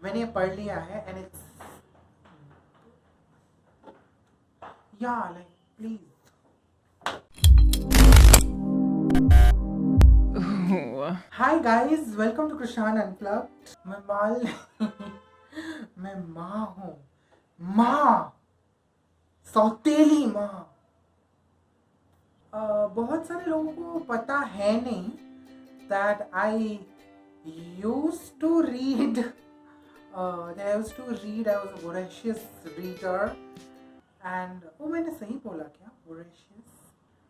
मैंने ये पढ़ लिया है and it's yeah like please. Hi guys, welcome to Krishnan unplugged. मैं माल मैं माँ हूँ, माँ, सौतेली माँ। बहुत सारे लोगों को पता है नहीं that I used to read. I used to read. I was a voracious reader, and मैंने सही बोला क्या? Voracious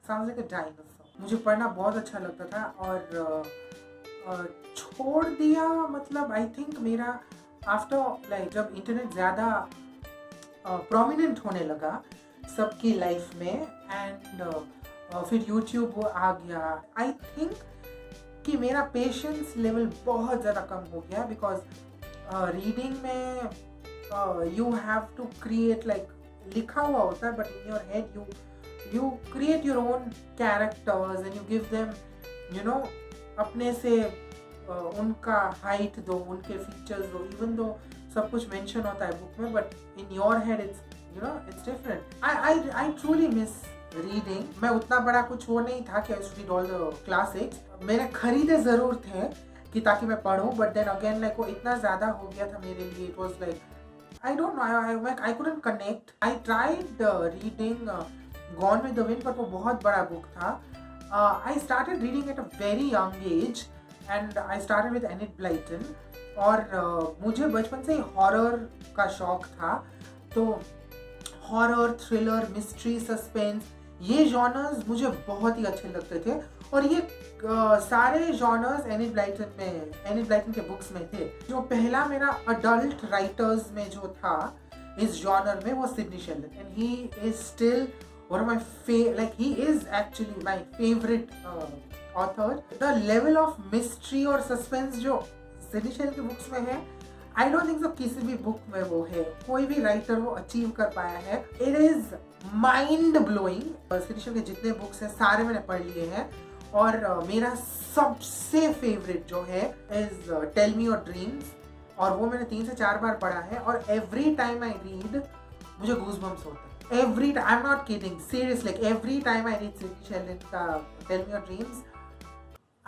sounds like a dinosaur. मुझे पढ़ना बहुत अच्छा लगता था और छोड़ दिया मतलब आई थिंक मेरा आफ्टर लाइक जब इंटरनेट ज़्यादा प्रोमिनेंट होने लगा सबकी लाइफ में एंड फिर यूट्यूब आ गया। आई थिंक कि मेरा पेशेंस लेवल बहुत ज़्यादा कम हो गया बिकॉज रीडिंग में you have to create like लिखा हुआ होता है but in your head you create your own characters and you give them you know अपने से उनका हाइट दो, उनके फीचर्स दो, इवन दो सब कुछ मेंशन होता है बुक में but in your head it's you know it's different. I truly miss reading. मैं उतना बड़ा कुछ वो नहीं था कि I read all the classics. मैंने खरीदे जरूर थे कि ताकि मैं पढूं बट देन अगेन लाइक वो इतना ज्यादा हो गया था मेरे लिए। It was like I don't no, I couldn't connect. I tried reading gone with the wind but वो बहुत बड़ा बुक था। I started reading at a very young age and I started with unit Blyton. और मुझे बचपन से ही horror का शौक था, तो हॉरर, थ्रिलर, मिस्ट्री, सस्पेंस ये जॉनर्स मुझे बहुत ही अच्छे लगते थे और ये सारे जॉनर्स एनिट ब्लाइटन के बुक्स में थे। जो पहला मेरा अडल्ट राइटर्स में जो था इस जॉनर में वो Sidney Sheldon and he is still one of my like he is actually my favorite author. The level of mystery और suspense जो सिडनी शेल्डन की बुक्स में है आई डोंट थिंक सो किसी भी बुक में वो है, कोई भी राइटर वो अचीव कर पाया है। It is mind blowing. Sidney Sheldon के जितने बुक्स हैं सारे मैंने पढ़ लिए हैं और मेरा सबसे फेवरेट जो है is tell me your dreams और वो मैंने 3 से 4 बार पढ़ा है और एवरी टाइम आई रीड मुझे गूज़बम्प्स होते हैं। Every time, I'm not kidding, seriously, like every time I read Sidney Sheldon का Tell Me Your Dreams,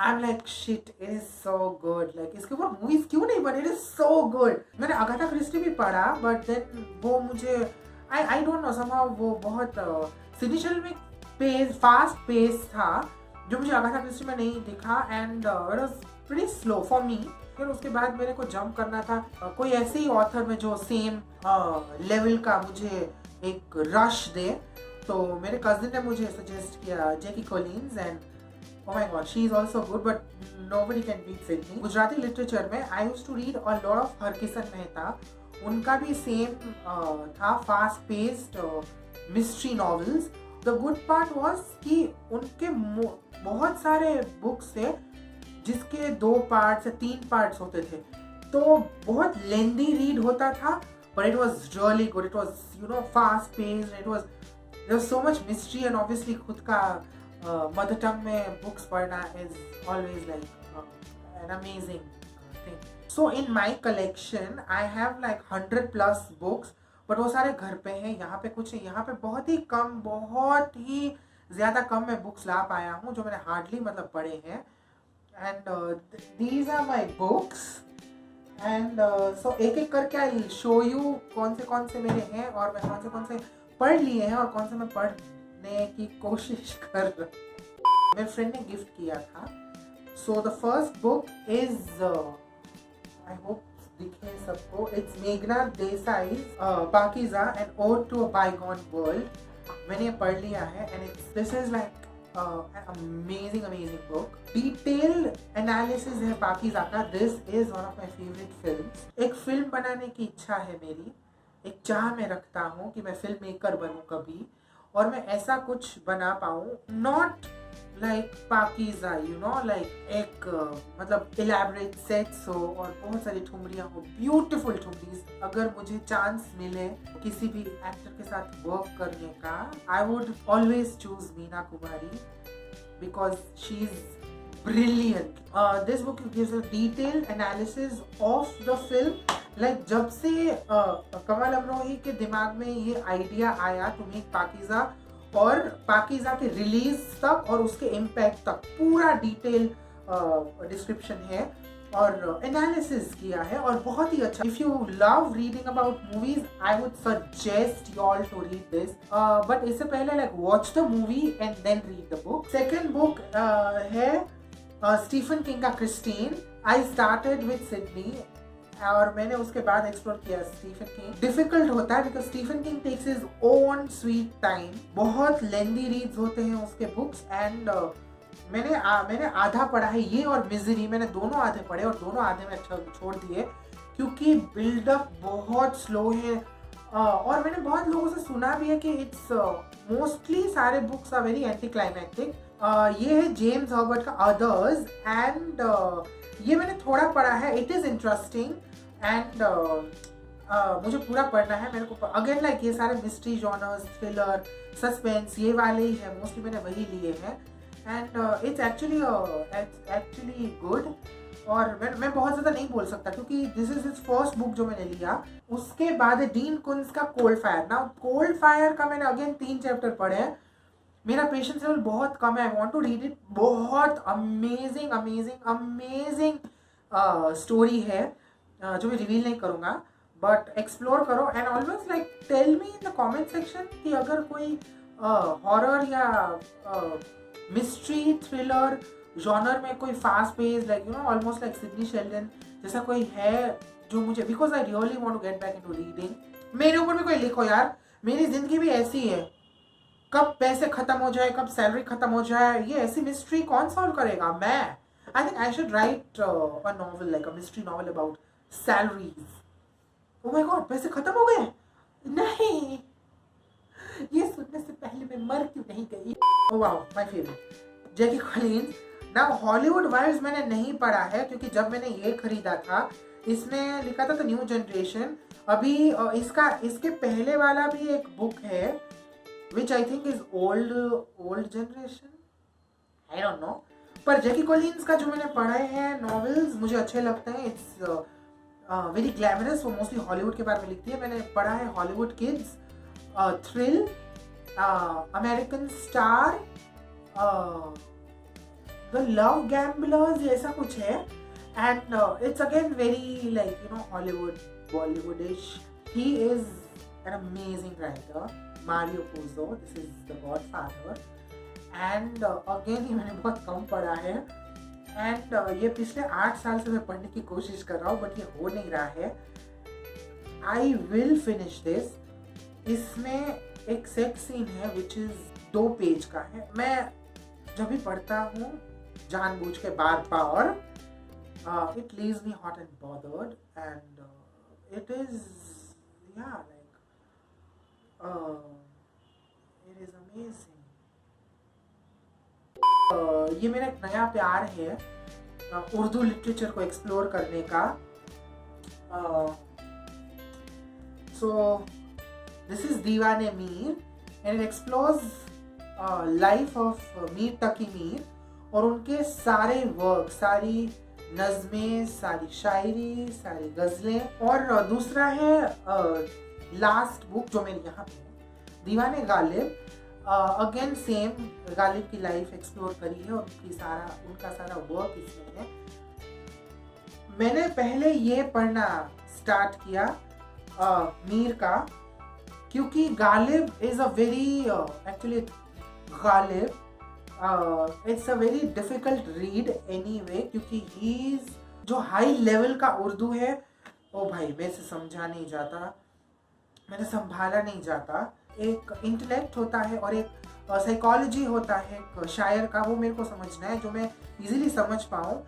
I'm like shit, it is so good. Like इसके ऊपर movies क्यों नहीं बने? It is so good. मैंने Agatha Christie भी पढ़ा, but then वो मुझे I don't know somehow वो बहुत सिडनी शेल्डन में fast pace था जो मुझे अगाथा क्रिस्टी में नहीं दिखा and it was pretty slow for me. फिर उसके बाद मेरे को जंप करना था कोई ऐसे ही ऑथर में जो सेम लेवल का मुझे एक रश दे। तो मेरे कजिन ने मुझे सजेस्ट किया जेकी Collins and oh my god, she is also good but nobody can beat Sydney. Gujarati literature में I used to read a lot of Harkishan Mehta. उनका भी सेम था, fast paced mystery novels. The good part was कि उनके बहुत सारे books थे जिसके 2 पार्ट्स या 3 पार्ट्स होते थे, तो बहुत लेंदी रीड होता था but it was really good. It was fast paced. There was so much mystery and obviously खुद का mother tongue में books पढ़ना is always like an amazing thing. So in my collection I have like 100+ books but वो सारे घर पे हैं, यहाँ पे कुछ नहीं। यहाँ पे बहुत ही ज़्यादा कम मैं बुक्स ला पाया हूँ जो मैंने हार्डली मतलब पढ़े हैं। and these are my books and so एक एक करके आई शो यू कौन से मेरे हैं और मैं कौन से पढ़ लिए हैं और कौन से मैं पढ़ने की कोशिश कर रहा हूँ। मेरे फ्रेंड ने गिफ्ट किया था। So the first book is I hope दिखे सबको, इट्स मेघना Desai's Pakeezah an ode to a bygone world. मैंने ये पढ़ लिया है and this is like an amazing book. Detailed analysis है पाकीज़ा का। This is one of my favorite films. एक फिल्म बनाने की इच्छा है मेरी, एक चाह मैं रखता हूँ कि मैं फिल्म मेकर बनूँ कभी और मैं ऐसा कुछ बना पाऊँ, नॉट लाइक पाकीज़ा लाइक एक मतलब इलेबरेट सेट्स हो और बहुत सारी ठुमरियाँ हो, ब्यूटीफुल ठुमरीज। अगर मुझे चांस मिले किसी भी एक्टर के साथ वर्क करने का, I would always choose Meena Kumari because she is brilliant. This book gives a detailed analysis of the film. Like जब से कमल अमरोही के दिमाग में ये आइडिया आया टू मेक पाकीज़ा और पाकीज़ा के रिलीज तक और उसके इम्पैक्ट तक पूरा डिटेल डिस्क्रिप्शन है और एनालिसिस किया है और बहुत ही अच्छा. If you love reading about movies I would suggest you all to read this. But इससे पहले like watch the movie and then read the book. Second book है स्टीफन किंग का Christine. I started with Sidney और मैंने उसके बाद explore किया Stephen king. Difficult होता है because Stephen King takes his own sweet time. बहुत लेंदी रीड्स होते हैं उसके बुक्स एंड मैंने आधा पढ़ा है ये और मिजरी. मैंने दोनों आधे पढ़े और दोनों आधे में अच्छा छोड़ दिए क्योंकि बिल्डअप बहुत स्लो है. और मैंने बहुत लोगों से सुना भी है कि इट्स मोस्टली सारे books are very anticlimactic. ये है जेम्स हर्बर्ट का अदर्स एंड ये मैंने थोड़ा पढ़ा है. इट इज़ इंटरेस्टिंग एंड मुझे पूरा पढ़ना है. मेरे को अगेन लाइक ये सारे मिस्ट्री जॉनर्स, थ्रिलर, सस्पेंस ये वाले ही है मोस्टली. मैंने वही लिए हैं एंड इट्स एक्चुअली गुड. और मैं बहुत ज़्यादा नहीं बोल सकता क्योंकि this is his first book जो मैंने लिया. उसके बाद है डीन कुंस का कोल्ड फायर. ना कोल्ड फायर का मैंने अगेन 3 चैप्टर पढ़े हैं. मेरा पेशेंस लेवल बहुत कम है. I want to read it. बहुत अमेजिंग अमेजिंग अमेजिंग स्टोरी है जो मैं रिवील नहीं करूँगा बट एक्सप्लोर करो and always like tell me in the comment section कि अगर कोई हॉरर या मिस्ट्री थ्रिलर जॉनर में कोई fast pace like you know almost like Sidney Sheldon जैसा कोई है जो मुझे, because I really want to get back into reading. मेरे ऊपर भी कोई लिखो यार. मेरी जिंदगी भी ऐसी है. कब पैसे खत्म हो जाए, कब सैलरी खत्म हो जाए, ये ऐसी मिस्ट्री कौन सॉल्व करेगा. मैं I think I should write a novel like a mystery novel about salaries. Oh my God, पैसे खत्म हो गए. नहीं, ये सुनने से पहले मैं मर क्यों नहीं गई. Oh wow, my favourite Jackie Collins. ना हॉलीवुड वाइव्स मैंने नहीं पढ़ा है क्योंकि जब मैंने ये खरीदा था इसमें लिखा था द न्यू जनरेशन. अभी इसके पहले वाला भी एक बुक है which I think is old generation. I don't know. पर जैकी कॉलिन्स का जो मैंने पढ़े हैं नॉवेल्स मुझे अच्छे लगते हैं. It's very glamorous. वो मोस्टली हॉलीवुड के बारे में लिखती है. मैंने पढ़ा है Hollywood kids, thrill, American star, the love gamblers ऐसा कुछ है and it's again very like you no Hollywood Bollywoodish. He is an amazing writer. Mario Pujo, this is the godfather and again ही मैंने बहुत कम पढ़ा है एंड ये पिछले 8 साल से मैं पढ़ने की कोशिश कर रहा हूँ बट ये हो नहीं रहा है. I will finish this. इसमें एक सेक्स सीन है विच इज 2 पेज का है. मैं जब भी पढ़ता हूँ जानबूझ के बार it leaves me hot and bothered and it is like it is amazing. ये मेरा एक नया प्यार है उर्दू लिटरेचर को एक्सप्लोर करने का. सो this is Deewane Mir and it explores life of Mir Taqi Mir और उनके सारे वर्क, सारी नज़में, सारी शायरी, सारी गज़लें. और दूसरा है लास्ट बुक जो मेरे यहाँ पे है दीवाने गालिब. अगेन सेम गालिब की लाइफ एक्सप्लोर करी है और उनका सारा वर्क इसमें है. मैंने पहले ये पढ़ना स्टार्ट किया मीर का क्योंकि Ghalib is a very actually Ghalib it's a very difficult read anyway क्योंकि ही इज जो हाई लेवल का उर्दू है ओ भाई मेरे से समझा नहीं जाता, मैंने संभाला नहीं जाता. एक इंटेलेक्ट होता है और एक साइकोलॉजी होता है एक शायर का, वो मेरे को समझना है जो मैं इजीली समझ पाऊँ.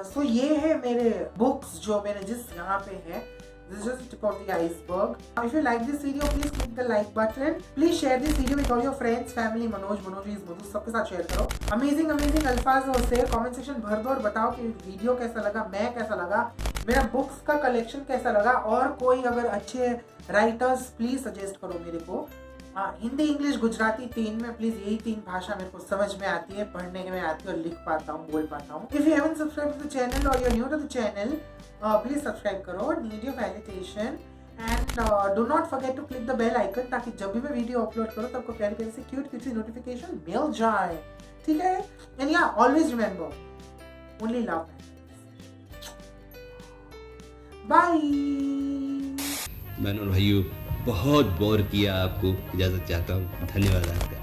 सो ये है मेरे बुक्स जो मैंने जिस यहाँ पे है. This is just the tip of the iceberg. If you like this video, please click the like button. Please share this video with all your friends, family, Manoj is Madhu, सबके साथ share करो. Amazing अल्फाज से comment section भर दो और बताओ कि वीडियो कैसा लगा, मैं कैसा लगा, मेरा बुक्स का कलेक्शन कैसा लगा और कोई अगर अच्छे राइटर्स प्लीज सजेस्ट करो मेरे को. हिंदी, इंग्लिश, गुजराती, तीन में प्लीज यही तीन भाषा मेरे को समझ में आती है, पढ़ने में आती है और लिख पाता हूँ, बोल पाता हूँ. If you haven't subscribe to the channel और you are new to the channel, please subscribe करो. Need your validation and do not forget to click the bell icon, ताकि जब भी मैं वीडियो अपलोड करूँ तो आपको प्यारी प्यारी से क्यूट क्यूट सी नोटिफिकेशन मिल जाए. ठीक है. And yeah always remember, only love. Bye. बहनों और भाइयों, बहुत बोर किया आपको, इजाज़त चाहता हूँ. धन्यवाद आपका.